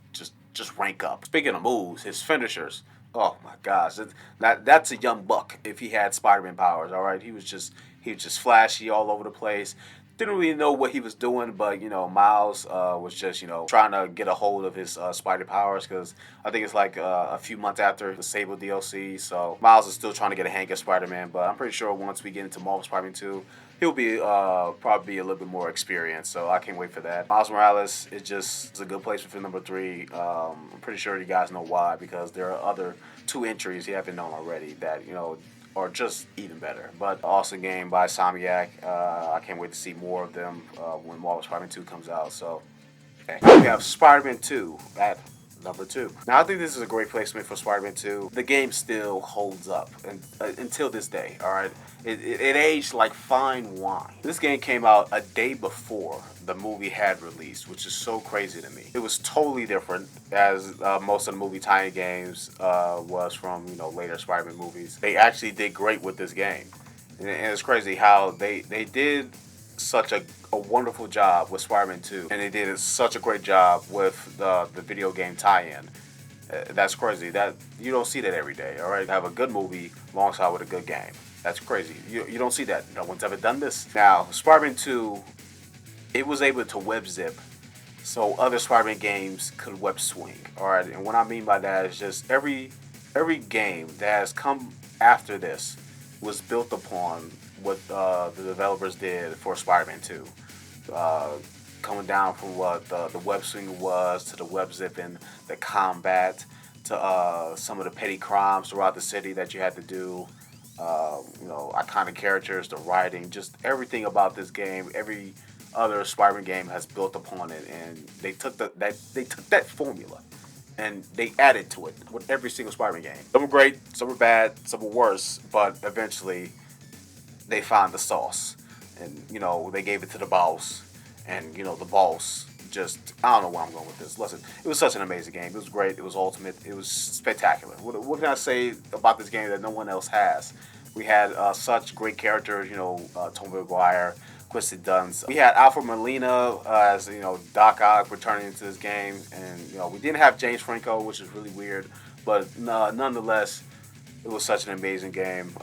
rank up. Speaking of moves, his finishers. Oh my gosh, that's a young buck if he had Spider-Man powers, all right? He was just flashy all over the place. Didn't really know what he was doing, but you know, Miles was just, you know, trying to get a hold of his spider powers, because I think it's like a few months after the Sable DLC, so Miles is still trying to get a hang of Spider-Man, but I'm pretty sure once we get into Marvel Spider-Man 2, he'll be probably a little bit more experienced, so I can't wait for that. Miles Morales is a good placement for number 3. I'm pretty sure you guys know why, because there are other 2 entries you haven't known already that, you know, or just even better. But awesome game by Insomniac. I can't wait to see more of them when Marvel Spider-Man 2 comes out. So, okay. We have Spider-Man 2 at number 2. Now, I think this is a great placement for Spider-Man 2. The game still holds up until this day, all right? It aged like fine wine. This game came out a day before the movie had released, which is so crazy to me. It was totally different, as most of the movie tie-in games was from, you know, later Spider-Man movies. They actually did great with this game. And it's crazy how they did such a wonderful job with Spider-Man 2, and they did such a great job with the video game tie-in. That's crazy. That you don't see that every day. All right, have a good movie alongside with a good game. That's crazy. You don't see that. No one's ever done this. Now, Spider-Man 2, it was able to web zip, so other Spider-Man games could web swing. All right, and what I mean by that is just every game that has come after this was built upon what the developers did for Spider-Man 2. Coming down from what the web swinging was, to the web zipping, the combat, to some of the petty crimes throughout the city that you had to do. You know, iconic characters, the writing, just everything about this game. Every other Spider-Man game has built upon it, and they took that formula and they added to it with every single Spider-Man game. Some were great, some were bad, some were worse, but eventually they found the sauce, and you know, they gave it to the boss, and you know, the boss just, I don't know where I'm going with this. Listen, it was such an amazing game. It was great. It was ultimate. It was spectacular. What can I say about this game that no one else has? We had such great characters, you know, Tobey Maguire, Kristen Dunst. We had Alfred Molina as, you know, Doc Ock returning into this game. And, you know, we didn't have James Franco, which is really weird. But nonetheless, it was such an amazing game.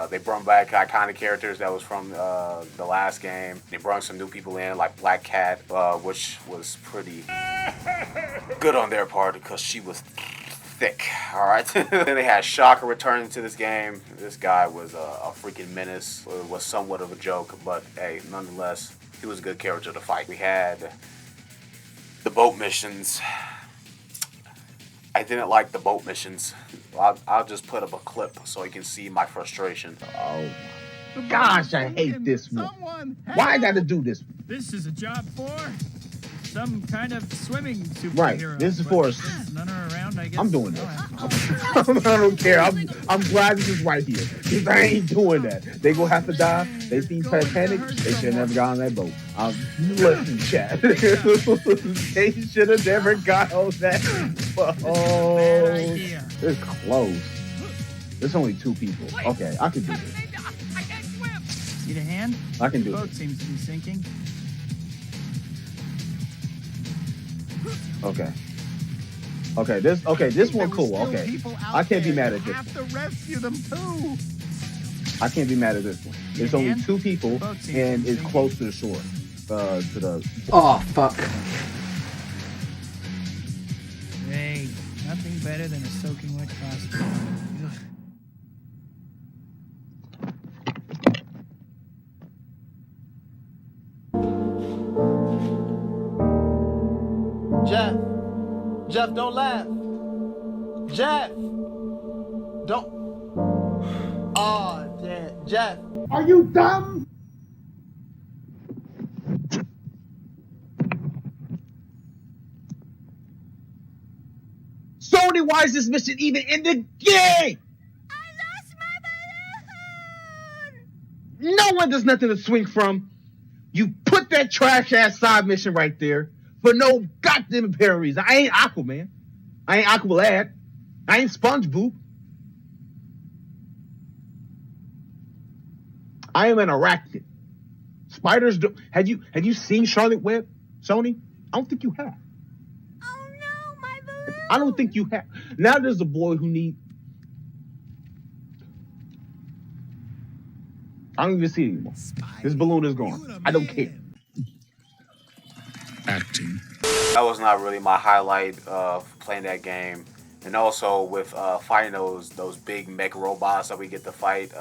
They brought back iconic characters that was from the last game. They brought some new people in, like Black Cat, which was pretty good on their part because she was thick. All right. Then they had Shocker returning to this game. This guy was a freaking menace. It was somewhat of a joke, but hey, nonetheless, he was a good character to fight. We had the boat missions. I didn't like the boat missions. I'll just put up a clip so you can see my frustration. Oh my gosh, I hate this one. Why I gotta do this? This is a job for some kind of swimming superhero. Right, this is for none are around, I guess. I'm doing this. I don't care. I'm glad this is right here. Because I ain't doing that. They gonna have to die. They seen Titanic. They should have never got on that boat. Listen, chat. They should have never got on that boat. It's close. There's only 2 people. Okay, I can do this. Need a hand? I can do The boat it. seems to be sinking. Okay, this one cool. Okay. I can't be mad at this. Have to rescue them too. I can't be mad at this one. There's only 2 people and it's close to the shore. To the Oh fuck. Hey, nothing better than a soaking wet costume. Ugh. Jeff, don't laugh. Jeff, don't. Oh, damn, Jeff. Are you dumb? Sony, why is this mission even in the game? I lost my balloon. No one does nothing to swing from. You put that trash ass side mission right there for no goddamn apparent reason. I ain't Aquaman. I ain't Aqualad. I ain't SpongeBob. I am an arachnid. Spiders do. Had you seen Charlotte Web, Sony? I don't think you have. Oh no, my balloon! I don't think you have. Now there's a boy who need. I don't even see it anymore. This balloon is gone. I don't care. Acting. That was not really my highlight of playing that game. And also with fighting those big mech robots that we get to fight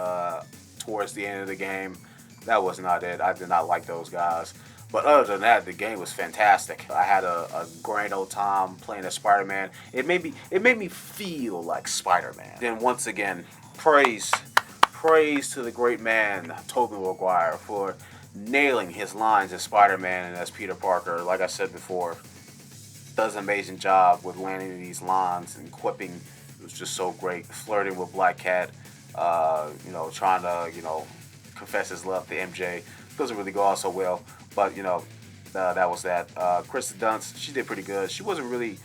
towards the end of the game, that was not it. I did not like those guys. But other than that, the game was fantastic. I had a grand old time playing as Spider-Man. It made me feel like Spider-Man. Then once again, praise to the great man Tobey Maguire for nailing his lines as Spider-Man and as Peter Parker. Like I said before, does an amazing job with landing these lines and quipping. It was just so great. Flirting with Black Cat, trying to, confess his love to MJ. Doesn't really go out so well, but, that was that. Kristen Dunst, she did pretty good. She wasn't really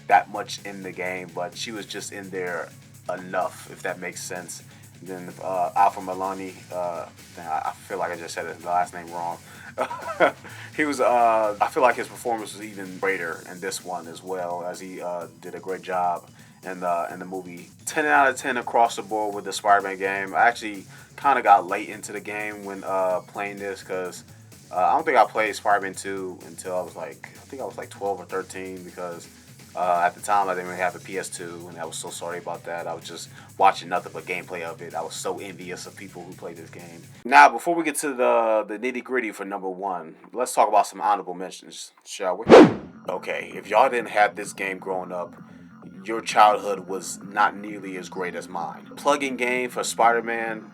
that much in the game, but she was just in there enough, if that makes sense. Then Alfred Molina, I feel like I just said the last name wrong. He was, I feel like his performance was even greater in this one as well, as he did a great job in the movie. 10 out of 10 across the board with the Spider-Man game. I actually kind of got late into the game when playing this because I don't think I played Spider-Man 2 until I was like 12 or 13 because at the time I didn't really have a PS2 and I was so sorry about that. I was just watching nothing but gameplay of it. I was so envious of people who played this game. Now, before we get to the nitty gritty for number 1, let's talk about some honorable mentions, shall we? Okay, if y'all didn't have this game growing up, your childhood was not nearly as great as mine. Plug-in game for Spider-Man,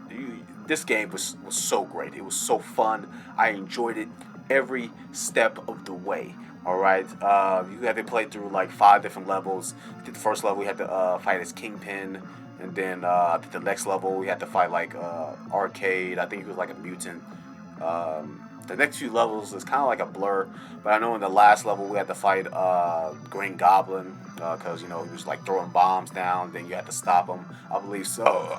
this game was so great. It was so fun. I enjoyed it every step of the way. Alright, you had to play through like 5 different levels. The first level we had to fight as Kingpin, and then I think the next level we had to fight like Arcade. I think he was like a mutant. The next few levels is kind of like a blur, but I know in the last level we had to fight Green Goblin because you know he was like throwing bombs down. Then you had to stop him, I believe so.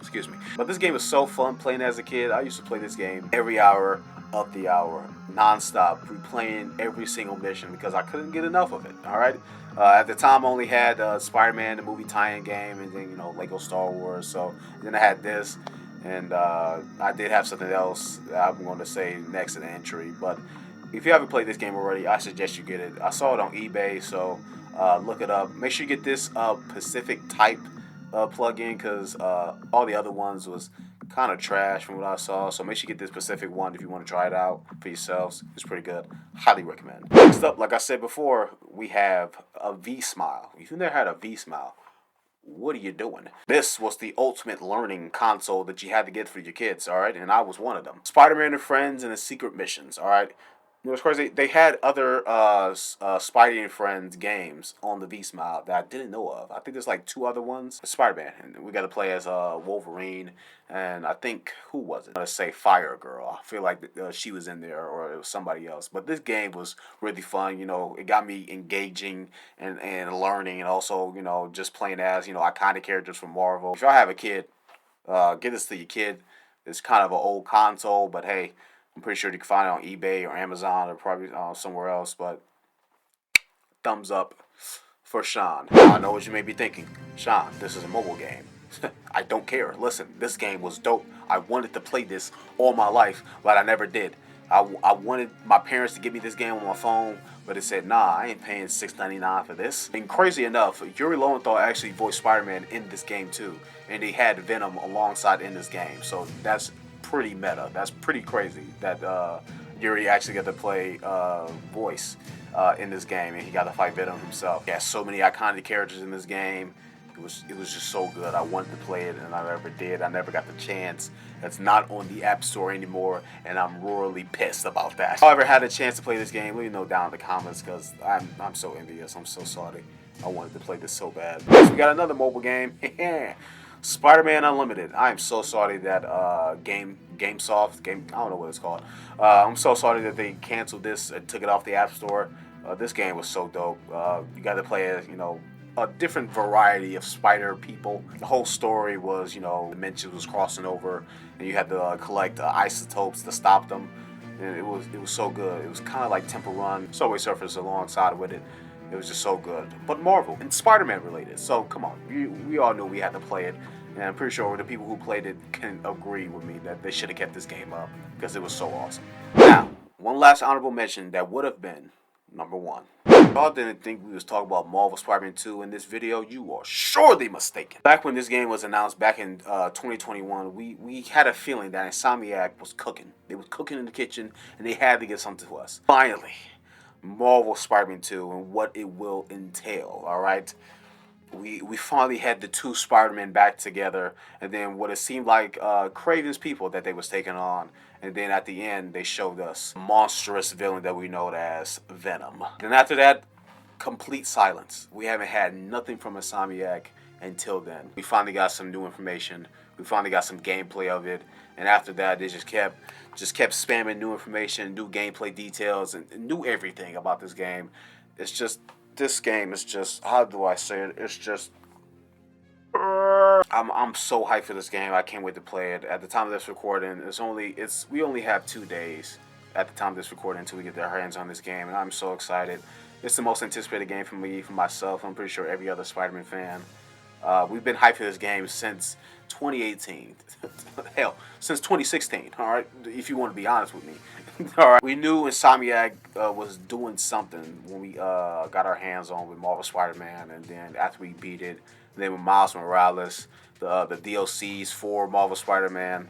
Excuse me. But this game is so fun playing as a kid. I used to play this game every hour of the hour, non-stop, replaying every single mission because I couldn't get enough of it. All right. At the time, I only had Spider-Man, the movie tie-in game, and then Lego Star Wars. So then I had this. And I did have something else that I'm going to say next in the entry. But if you haven't played this game already, I suggest you get it. I saw it on eBay, so look it up. Make sure you get this Pacific type plug-in because all the other ones was kind of trash from what I saw. So make sure you get this Pacific one if you want to try it out for yourselves. It's pretty good. Highly recommend. Next up, like I said before, we have a V-Smile. If you've never had a V-Smile, what are you doing? This was the ultimate learning console that you had to get for your kids, alright? And I was one of them. Spider-Man and Friends and the Secret Missions, alright? It was crazy. They had other Spidey and Friends games on the V-Smile that I didn't know of. I think there's like 2 other ones. Spider-Man, and we got to play as Wolverine, and I think, who was it? Let's say Fire Girl. I feel like she was in there, or it was somebody else. But this game was really fun. It got me engaging and learning, and also, just playing as, iconic characters from Marvel. If y'all have a kid, get this to your kid. It's kind of an old console, but hey, I'm pretty sure you can find it on eBay or Amazon or probably somewhere else, but thumbs up for Sean. Now, I know what you may be thinking. Sean, this is a mobile game. I don't care. Listen, this game was dope. I wanted to play this all my life, but I never did. I wanted my parents to give me this game on my phone, but it said, nah, I ain't paying $6.99 for this. And crazy enough, Yuri Lowenthal actually voiced Spider-Man in this game too, and they had Venom alongside in this game, so that's pretty meta. That's pretty crazy that Yuri actually got to play voice in this game, and he got to fight Venom himself. He has so many iconic characters in this game. It was just so good. I wanted to play it, and I never did. I never got the chance. It's not on the App Store anymore, and I'm royally pissed about that. If I ever had a chance to play this game, let me know down in the comments because I'm so envious. I'm so sorry. I wanted to play this so bad. So we got another mobile game. Spider-Man Unlimited. I am so sorry that GameSoft, I don't know what it's called. I'm so sorry that they canceled this and took it off the App Store. This game was so dope. You got to play as, a different variety of spider people. The whole story was, dimensions was crossing over, and you had to collect isotopes to stop them. And it was so good. It was kind of like Temple Run, Subway Surfers alongside with it. It was just so good. But Marvel and Spider-Man related. So come on, we all knew we had to play it. And I'm pretty sure the people who played it can agree with me that they should have kept this game up because it was so awesome. Now, one last honorable mention that would have been number 1. If y'all didn't think we was talking about Marvel Spider-Man 2 in this video, you are surely mistaken. Back when this game was announced back in 2021, we had a feeling that Insomniac was cooking. They was cooking in the kitchen, and they had to get something to us. Finally, Marvel Spider-Man 2 and what it will entail, alright? We finally had the 2 Spider-Men back together, and then what it seemed like Craven's people that they was taking on, and then at the end they showed us a monstrous villain that we know as Venom. Then after that, complete silence. We haven't had nothing from Insomniac until then. We finally got some new information. We finally got some gameplay of it, and after that they just kept spamming new information, new gameplay details, and new everything about this game. This game is just, how do I say it? It's just, I'm so hyped for this game. I can't wait to play it. At the time of this recording, we only have 2 days at the time of this recording until we get our hands on this game, and I'm so excited. It's the most anticipated game for me, for myself. I'm pretty sure every other Spider-Man fan. We've been hyped for this game since 2018. Hell, since 2016, alright? If you want to be honest with me. Alright, we knew Insomniac was doing something when we got our hands on with Marvel Spider-Man, and then after we beat it, then with Miles Morales, the DLCs for Marvel Spider-Man,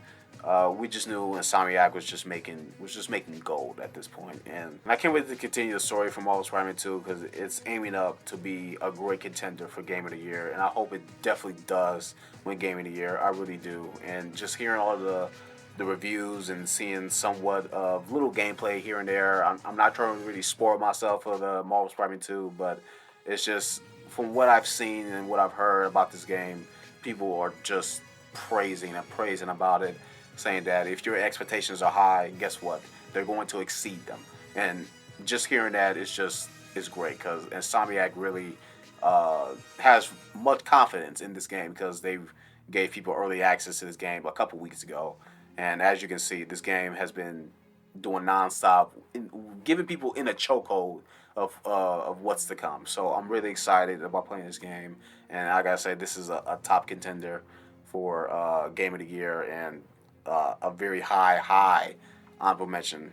we just knew Insomniac was just making gold at this point. And I can't wait to continue the story from Marvel Spider-Man 2 because it's aiming up to be a great contender for Game of the Year, and I hope it definitely does win Game of the Year. I really do. And just hearing all of the reviews and seeing somewhat of little gameplay here and there, I'm not trying to really spoil myself for the Marvel Spider-Man 2, but it's just, from what I've seen and what I've heard about this game, people are just praising about it. saying that if your expectations are high, guess what? They're going to exceed them. And just hearing that is great because Insomniac really has much confidence in this game because they've gave people early access to this game a couple weeks ago. And as you can see, this game has been doing nonstop, giving people in a chokehold of what's to come. So I'm really excited about playing this game, and I gotta say this is a top contender for Game of the Year and a very high honorable mention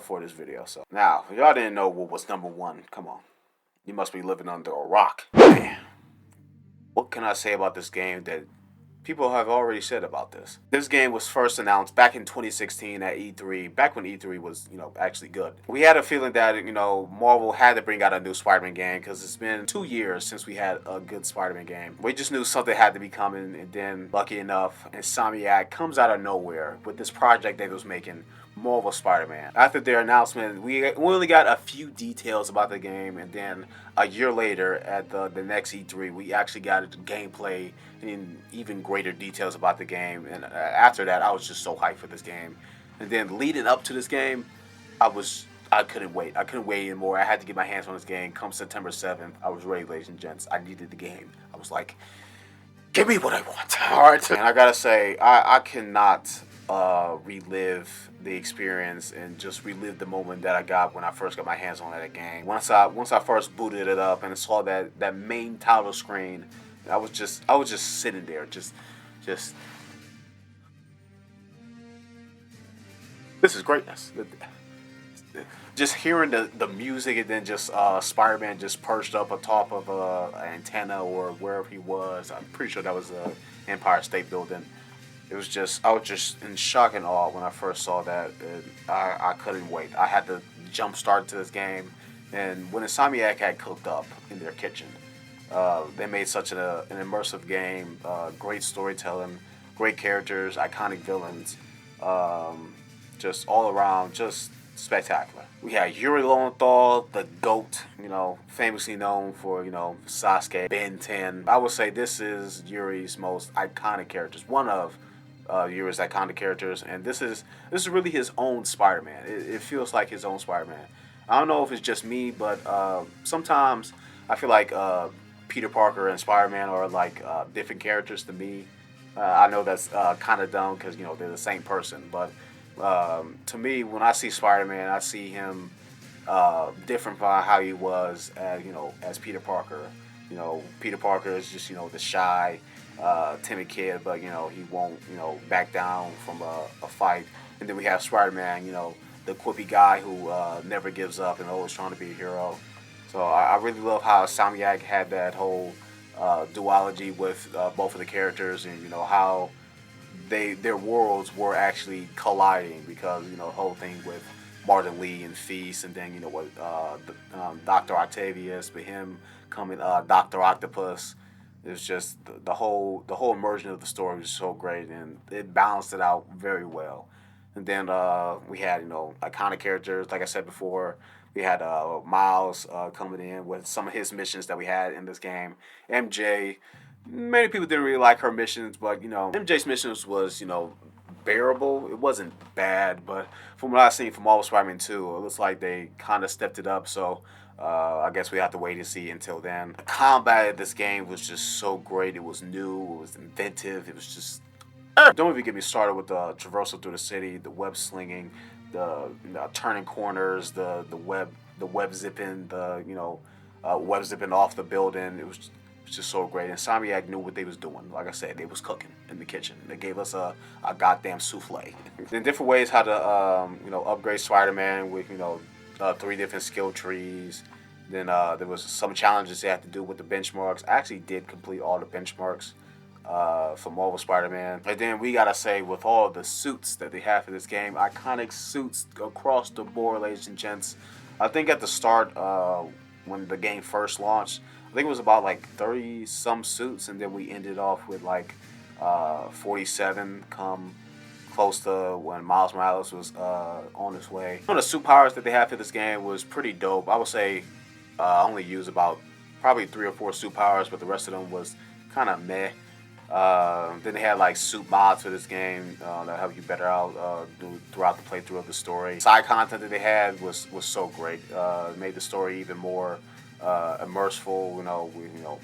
for this video. So now, if y'all didn't know what was number one, come on, you must be living under a rock. Man, what can I say about this game that people have already said about this? This game was first announced back in 2016 at E3, back when E3 was, actually good. We had a feeling that, Marvel had to bring out a new Spider-Man game because it's been 2 years since we had a good Spider-Man game. We just knew something had to be coming, and then, lucky enough, Insomniac comes out of nowhere with this project they was making, Marvel Spider-Man. After their announcement, we only got a few details about the game, and then a year later at the next E3, we actually got gameplay and even greater details about the game. And after that, I was just so hyped for this game. And then leading up to this game, I couldn't wait. I couldn't wait anymore. I had to get my hands on this game. Come September 7th, I was ready, ladies and gents. I needed the game. I was like, give me what I want. All right. And I gotta say, I cannot relive the experience and just relive the moment that I got when I first got my hands on that game. Once I first booted it up and saw that main title screen, I was just sitting there, just this is greatness. Just hearing the music and then just Spider-Man just perched up atop of an antenna or wherever he was. I'm pretty sure that was the Empire State Building. I was just in shock and awe when I first saw that. I couldn't wait. I had to jump start to this game. And when Insomniac had cooked up in their kitchen, they made such an immersive game, great storytelling, great characters, iconic villains, just all around, just spectacular. We had Yuri Lowenthal, the GOAT, famously known for, Sasuke, Ben 10. I would say this is Yuri's most iconic characters, one of Yuri's iconic characters, and this is really his own Spider-Man. It feels like his own Spider-Man. I don't know if it's just me, but sometimes I feel like Peter Parker and Spider-Man are like different characters to me. I know that's kind of dumb because they're the same person, but to me, when I see Spider-Man, I see him different from how he was as Peter Parker. Peter Parker is just the shy, timid kid, but he won't back down from a fight. And then we have Spider-Man, the quippy guy who never gives up and always trying to be a hero. So I really love how Insomniac had that whole duology with both of the characters, and how their worlds were actually colliding because the whole thing with Martin Lee and Feast, and then Dr. Octavius, but him coming Dr. Octopus. It was just the whole immersion of the story was so great, and it balanced it out very well. And then we had iconic characters, like I said before. We had Miles coming in with some of his missions that we had in this game. MJ, many people didn't really like her missions, but MJ's missions was bearable. It wasn't bad, but from what I've seen from Marvel Spider-Man 2, it looks like they kind of stepped it up. So I guess we have to wait and see until then. The combat of this game was just so great. It was new. It was inventive. It was just... Don't even get me started with the traversal through the city, the web slinging, the turning corners, the web zipping, web zipping off the building. It was just so great. And Insomniac knew what they was doing. Like I said, they was cooking in the kitchen. They gave us a goddamn souffle. In different ways how to upgrade Spider-Man with 3 different skill trees. Then there was some challenges they had to do with the benchmarks. I actually did complete all the benchmarks for Marvel Spider-Man. And then we gotta say, with all the suits that they have for this game, iconic suits across the board, ladies and gents. I think at the start, when the game first launched, I think it was about like 30 some suits, and then we ended off with like 47 come close to when Miles Morales was on his way. One of the suit powers that they had for this game was pretty dope. I would say I only used about probably 3 or 4 suit powers, but the rest of them was kind of meh. Then they had like soup mods for this game that help you better out throughout the playthrough of the story. Side content that they had was so great. It made the story even more immersive.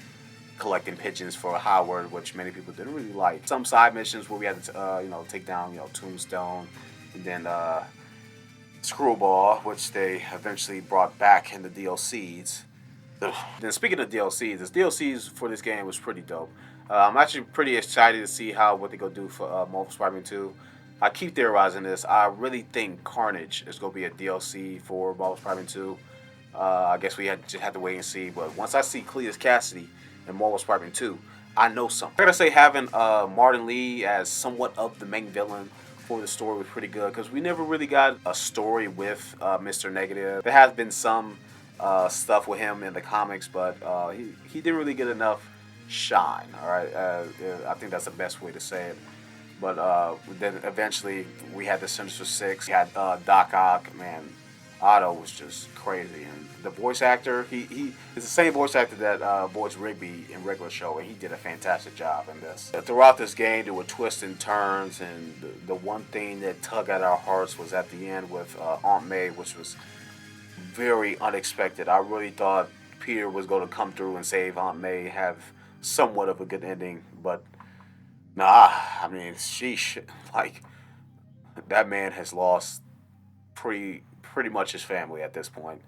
Collecting pigeons for Howard, which many people didn't really like. Some side missions where we had to take down Tombstone, and then Screwball, which they eventually brought back in the DLCs. Then speaking of DLCs, the DLCs for this game was pretty dope. I'm actually pretty excited to see what they go do for Marvel Spider-Man 2. I keep theorizing this. I really think Carnage is going to be a DLC for Marvel Spider-Man 2. I guess we just have to wait and see. But once I see Cletus Cassidy in Marvel Spider-Man 2, I know something. I gotta say, having Martin Lee as somewhat of the main villain for the story was pretty good, because we never really got a story with Mr. Negative. There has been some stuff with him in the comics, but he didn't really get enough shine. All right, I think that's the best way to say it. But then eventually we had the Sinister Six. We had Doc Ock. Man, Otto was just crazy, and the voice actor, he is the same voice actor that voiced Rigby in regular show, and he did a fantastic job in this. Throughout this game, there were twists and turns, and the one thing that tugged at our hearts was at the end with Aunt May, which was very unexpected. I really thought Peter was going to come through and save Aunt May, have somewhat of a good ending, but nah. I mean, sheesh, like, that man has lost pretty much his family at this point.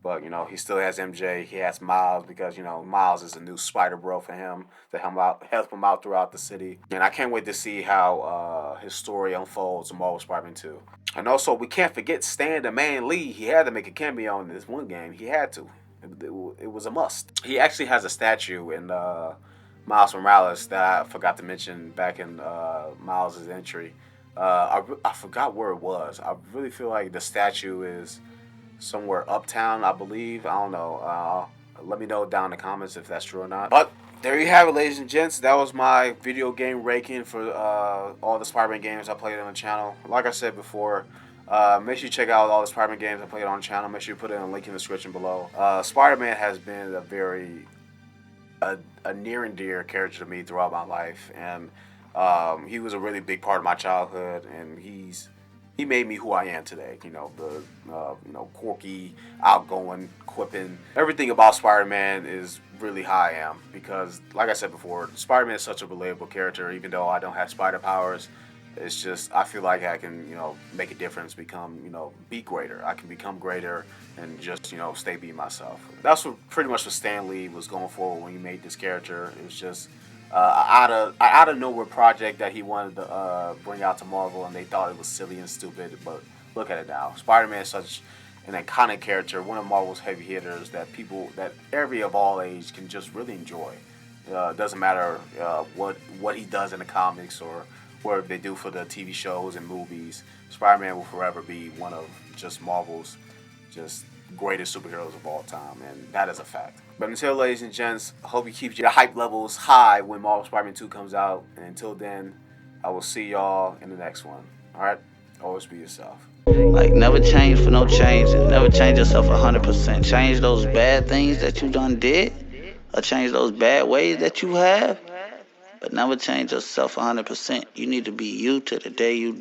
But, he still has MJ. He has Miles, because, Miles is a new Spider Bro for him to help him out throughout the city. And I can't wait to see how his story unfolds in Marvel Spider-Man 2. And also, we can't forget Stan the Man Lee. He had to make a cameo in this one game. He had to. It was a must. He actually has a statue in Miles Morales that I forgot to mention back in Miles' entry. I forgot where it was. I really feel like the statue is somewhere uptown, I believe. I don't know. Let me know down in the comments if that's true or not. But there you have it, ladies and gents. That was my video game ranking for all the Spider-Man games I played on the channel. Like I said before, make sure you check out all the Spider-Man games I played on the channel. Make sure you put in a link in the description below. Spider-Man has been a near and dear character to me throughout my life, and he was a really big part of my childhood, and he made me who I am today. The quirky, outgoing, quipping. Everything about Spider-Man is really how I am, because, like I said before, Spider-Man is such a relatable character. Even though I don't have spider powers, it's just, I feel like I can, make a difference, be greater. I can become greater and just, stay being myself. That's pretty much what Stan Lee was going for when he made this character. It was just out of nowhere project that he wanted to bring out to Marvel, and they thought it was silly and stupid. But look at it now. Spider-Man is such an iconic character, one of Marvel's heavy hitters that every of all age can just really enjoy. It doesn't matter what he does in the comics or what they do for the TV shows and movies. Spider-Man will forever be one of just Marvel's greatest superheroes of all time, and that is a fact. But until, ladies and gents, I hope you keep your hype levels high when Marvel Spider-Man 2 comes out. And until then, I will see y'all in the next one. Alright? Always be yourself. Like, never change for no change, and never change yourself 100%. Change those bad things that you done did, or change those bad ways that you have, but never change yourself 100%. You need to be you to the day you die.